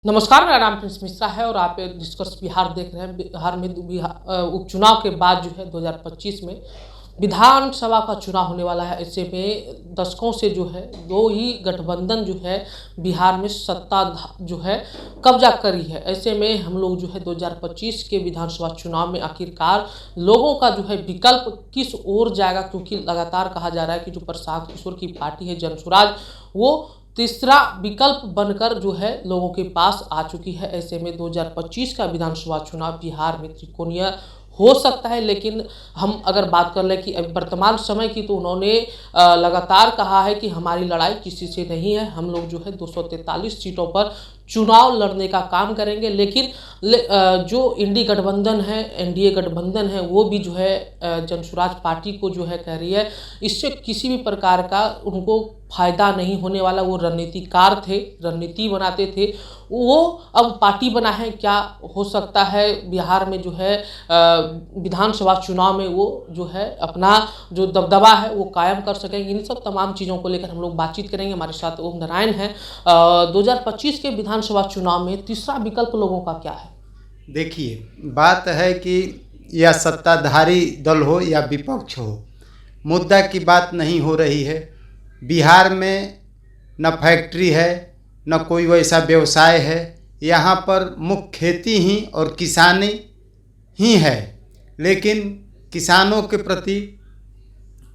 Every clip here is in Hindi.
नमस्कार, मेरा नाम प्रिंस मिश्रा है और आप डिस्कस बिहार देख रहे हैं। बिहार में उपचुनाव के बाद जो है 2025 में विधानसभा का चुनाव होने वाला है। ऐसे में दशकों से जो है दो ही गठबंधन जो है बिहार में सत्ता जो है कब्जा करी है। ऐसे में हम लोग जो है 2025 के विधानसभा चुनाव में आखिरकार लोगों का जो है विकल्प किस ओर जाएगा, क्योंकि लगातार कहा जा रहा है कि जो प्रशांत किशोर की पार्टी है जनसुराज, वो तीसरा विकल्प बनकर जो है लोगों के पास आ चुकी है। ऐसे में 2025 का विधानसभा चुनाव बिहार में त्रिकोणीय हो सकता है। लेकिन हम अगर बात कर लें कि वर्तमान समय की, तो उन्होंने लगातार कहा है कि हमारी लड़ाई किसी से नहीं है, हम लोग जो है 243 सीटों पर चुनाव लड़ने का काम करेंगे। लेकिन जो इंडी गठबंधन है, एनडीए गठबंधन है, वो भी जो है जनसुराज पार्टी को जो है कह रही है इससे किसी भी प्रकार का उनको फायदा नहीं होने वाला। वो रणनीतिकार थे, रणनीति बनाते थे, वो अब पार्टी बना है। क्या हो सकता है बिहार में जो है विधानसभा चुनाव में वो जो है अपना जो दबदबा है वो कायम कर सकेंगे। इन सब तमाम चीज़ों को लेकर हम लोग बातचीत करेंगे। हमारे साथ ओम नारायण हैं। 2025 के विधानसभा चुनाव में तीसरा विकल्प लोगों का क्या है? देखिए, बात है कि यह सत्ताधारी दल हो या विपक्ष हो, मुद्दा की बात नहीं हो रही है। बिहार में न फैक्ट्री है, न कोई वैसा व्यवसाय है। यहाँ पर मुख्य खेती ही और किसानी ही है। लेकिन किसानों के प्रति,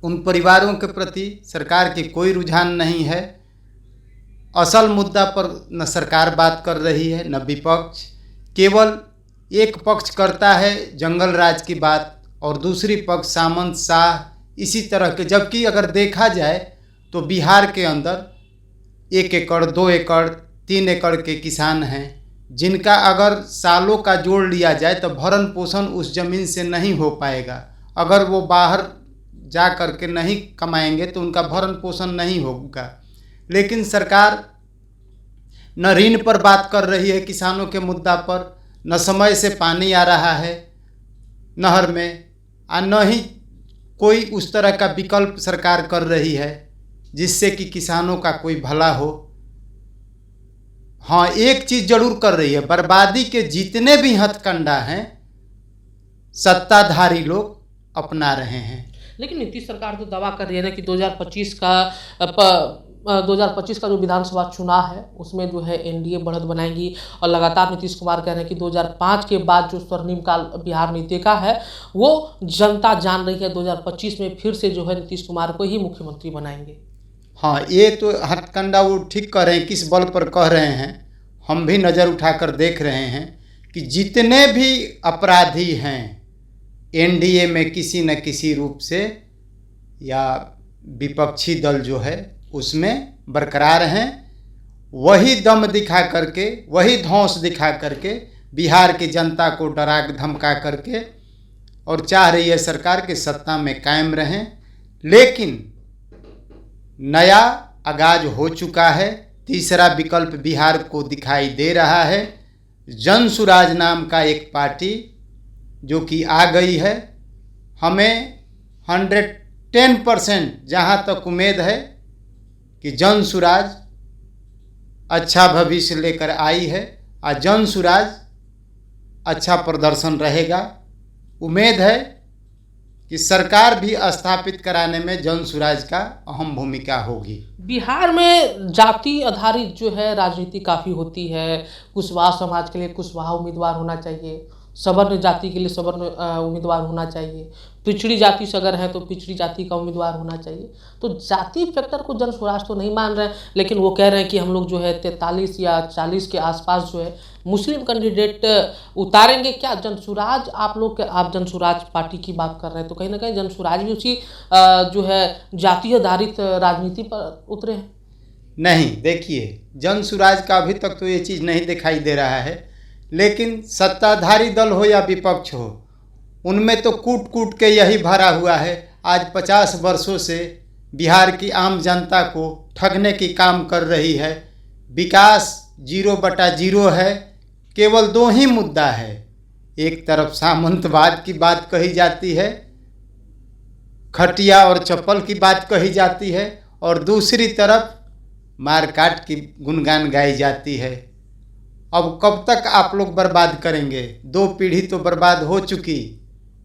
उन परिवारों के प्रति सरकार की कोई रुझान नहीं है। असल मुद्दा पर न सरकार बात कर रही है, न विपक्ष। केवल एक पक्ष करता है जंगल राज की बात और दूसरी पक्ष सामंत शाह इसी तरह के। जबकि अगर देखा जाए तो बिहार के अंदर 1 एकड़, 2 एकड़, 3 एकड़ के किसान हैं, जिनका अगर सालों का जोड़ लिया जाए तो भरण पोषण उस ज़मीन से नहीं हो पाएगा। अगर वो बाहर जा कर के नहीं कमाएंगे तो उनका भरण पोषण नहीं होगा। लेकिन सरकार न ऋण पर बात कर रही है किसानों के मुद्दा पर, न समय से पानी आ रहा है नहर में, और न ही कोई उस तरह का विकल्प सरकार कर रही है जिससे कि किसानों का कोई भला हो। हाँ, एक चीज़ जरूर कर रही है, बर्बादी के जितने भी हथकंडा हैं सत्ताधारी लोग अपना रहे हैं। लेकिन नीतीश सरकार तो दावा कर रही है ना कि 2025 का जो विधानसभा चुनाव है उसमें जो है एनडीए बढ़त बनाएगी। और लगातार नीतीश कुमार कह रहे हैं कि 2005 के बाद जो स्वर्णिम काल बिहार ने देखा है वो जनता जान रही है। 2025 में फिर से जो है नीतीश कुमार को ही मुख्यमंत्री बनाएंगे। हाँ, ये तो हथकंडा वो ठीक कह रहे हैं। किस बल पर कह रहे हैं हम भी नज़र उठाकर देख रहे हैं कि जितने भी अपराधी हैं एनडीए में किसी न किसी रूप से या विपक्षी दल जो है उसमें बरकरार हैं। वही दम दिखा करके, वही धौंस दिखा करके बिहार की जनता को डरा धमका करके और चाह रही है सरकार के सत्ता में कायम रहें। लेकिन नया आगाज हो चुका है। तीसरा विकल्प बिहार को दिखाई दे रहा है। जनसुराज नाम का एक पार्टी जो कि आ गई है। हमें 110% जहाँ तक उम्मीद है कि जनसुराज अच्छा भविष्य लेकर आई है और जनसुराज अच्छा प्रदर्शन रहेगा। उम्मीद है कि सरकार भी स्थापित कराने में जनसुराज का अहम भूमिका होगी। बिहार में जाति आधारित जो है राजनीति काफ़ी होती है। कुशवाहा समाज के लिए कुशवाहा उम्मीदवार होना चाहिए, सवर्ण जाति के लिए सवर्ण उम्मीदवार होना चाहिए, पिछड़ी जाति से अगर है तो पिछड़ी जाति का उम्मीदवार होना चाहिए। तो जाति फैक्टर को जनसुराज तो नहीं मान रहे हैं, लेकिन वो कह रहे हैं कि हम लोग जो है 43 या 40 के आसपास जो है मुस्लिम कैंडिडेट उतारेंगे। क्या जनसुराज आप जनसुराज पार्टी की बात कर रहे हैं, तो कहीं ना कहीं जनसुराज भी उसी जो है जाति आधारित राजनीति पर उतरे हैं? नहीं, देखिए, जनसुराज का अभी तक तो ये चीज़ नहीं दिखाई दे रहा है। लेकिन सत्ताधारी दल हो या विपक्ष हो, उनमें तो कूट कूट के यही भरा हुआ है। आज 50 वर्षों से बिहार की आम जनता को ठगने की काम कर रही है। विकास 0/0 है। केवल 2 ही मुद्दा है। एक तरफ सामंतवाद की बात कही जाती है, खटिया और चप्पल की बात कही जाती है, और दूसरी तरफ मारकाट की गुणगान गाई जाती है। अब कब तक आप लोग बर्बाद करेंगे? 2 पीढ़ी तो बर्बाद हो चुकी,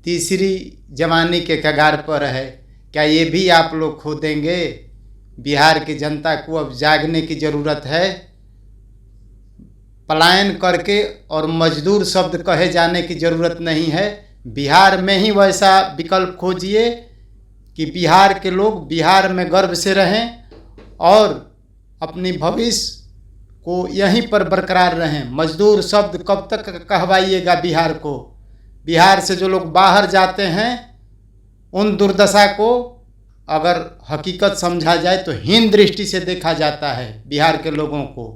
तीसरी जवानी के कगार पर है। क्या ये भी आप लोग खो देंगे? बिहार की जनता को अब जागने की ज़रूरत है। पलायन करके और मजदूर शब्द कहे जाने की ज़रूरत नहीं है। बिहार में ही वैसा विकल्प खोजिए कि बिहार के लोग बिहार में गर्व से रहें और अपनी भविष्य को यहीं पर बरकरार रहें। मजदूर शब्द कब तक कहवाइएगा बिहार को? बिहार से जो लोग बाहर जाते हैं उन दुर्दशा को अगर हकीकत समझा जाए तो हीन दृष्टि से देखा जाता है बिहार के लोगों को।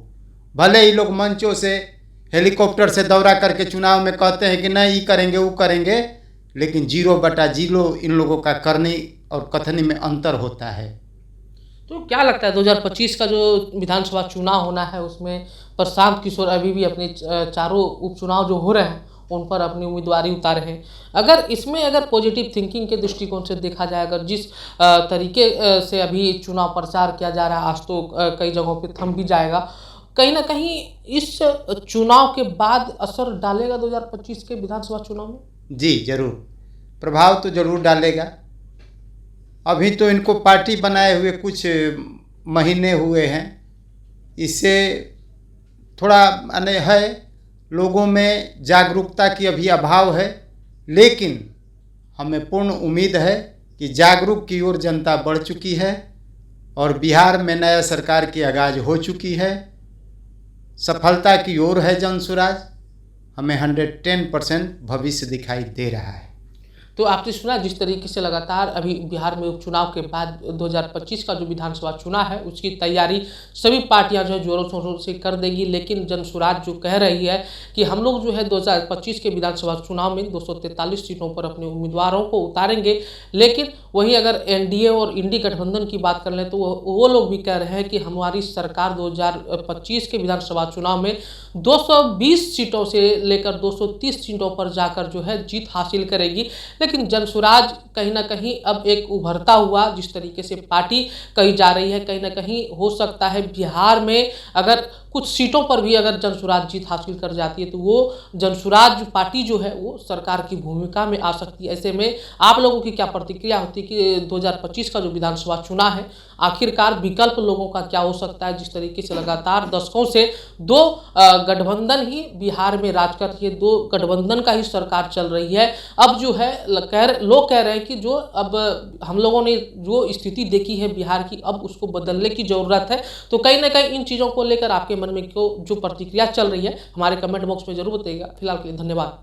भले ही लोग मंचों से हेलीकॉप्टर से दौरा करके चुनाव में कहते हैं कि नहीं ये करेंगे वो करेंगे, लेकिन 0/0 इन लोगों का करनी और कथनी में अंतर होता है। तो क्या लगता है 2025 का जो विधानसभा चुनाव होना है उसमें प्रशांत किशोर अभी भी अपने चारों उपचुनाव जो हो रहे हैं उन पर अपनी उम्मीदवारी उतारे हैं। अगर पॉजिटिव थिंकिंग के दृष्टिकोण से देखा जाए, अगर जिस तरीके से अभी चुनाव प्रचार किया जा रहा है, आज तो कई जगहों पे थम भी जाएगा, कहीं ना कहीं इस चुनाव के बाद असर डालेगा 2025 के विधानसभा चुनाव में? जी जरूर, प्रभाव तो जरूर डालेगा। अभी तो इनको पार्टी बनाए हुए कुछ महीने हुए हैं, इससे थोड़ा है लोगों में जागरूकता की अभी अभाव है, लेकिन हमें पूर्ण उम्मीद है कि जागरूक की ओर जनता बढ़ चुकी है और बिहार में नया सरकार की आगाज हो चुकी है। सफलता की ओर है जनसुराज। हमें 110% भविष्य दिखाई दे रहा है। तो आपने सुना जिस तरीके से लगातार अभी बिहार में उपचुनाव के बाद 2025 का जो विधानसभा चुनाव है उसकी तैयारी सभी पार्टियां जो है जोरों शोरों से कर देगी, लेकिन जनसुराज जो कह रही है कि हम लोग जो है 2025 के विधानसभा चुनाव में 243 सीटों पर अपने उम्मीदवारों को उतारेंगे। लेकिन वहीं अगर एनडीए और इंडी गठबंधन की बात कर लें तो वो लोग भी कह रहे हैं कि हमारी सरकार 2025 के विधानसभा चुनाव में 220 सीटों से लेकर 230 सीटों पर जाकर जो है जीत हासिल करेगी। लेकिन जनसुराज कहीं ना कहीं अब एक उभरता हुआ जिस तरीके से पार्टी कही जा रही है, कहीं ना कहीं हो सकता है बिहार में अगर कुछ सीटों पर भी अगर जनसुराज जीत हासिल कर जाती है तो वो जनसुराज पार्टी जो है वो सरकार की भूमिका में आ सकती है। ऐसे में आप लोगों की क्या प्रतिक्रिया होती है कि 2025 का जो विधानसभा चुनाव है आखिरकार विकल्प लोगों का क्या हो सकता है? जिस तरीके से लगातार दशकों से 2 गठबंधन ही बिहार में राज कर रही है, 2 गठबंधन का ही सरकार चल रही है। अब जो है लोग कह रहे हैं कि जो अब हम लोगों ने जो स्थिति देखी है बिहार की अब उसको बदलने की ज़रूरत है। तो कहीं ना कहीं इन चीज़ों को लेकर आपके मन में जो प्रतिक्रिया चल रही है हमारे कमेंट बॉक्स में जरूर बताइएगा। फिलहाल के लिए धन्यवाद।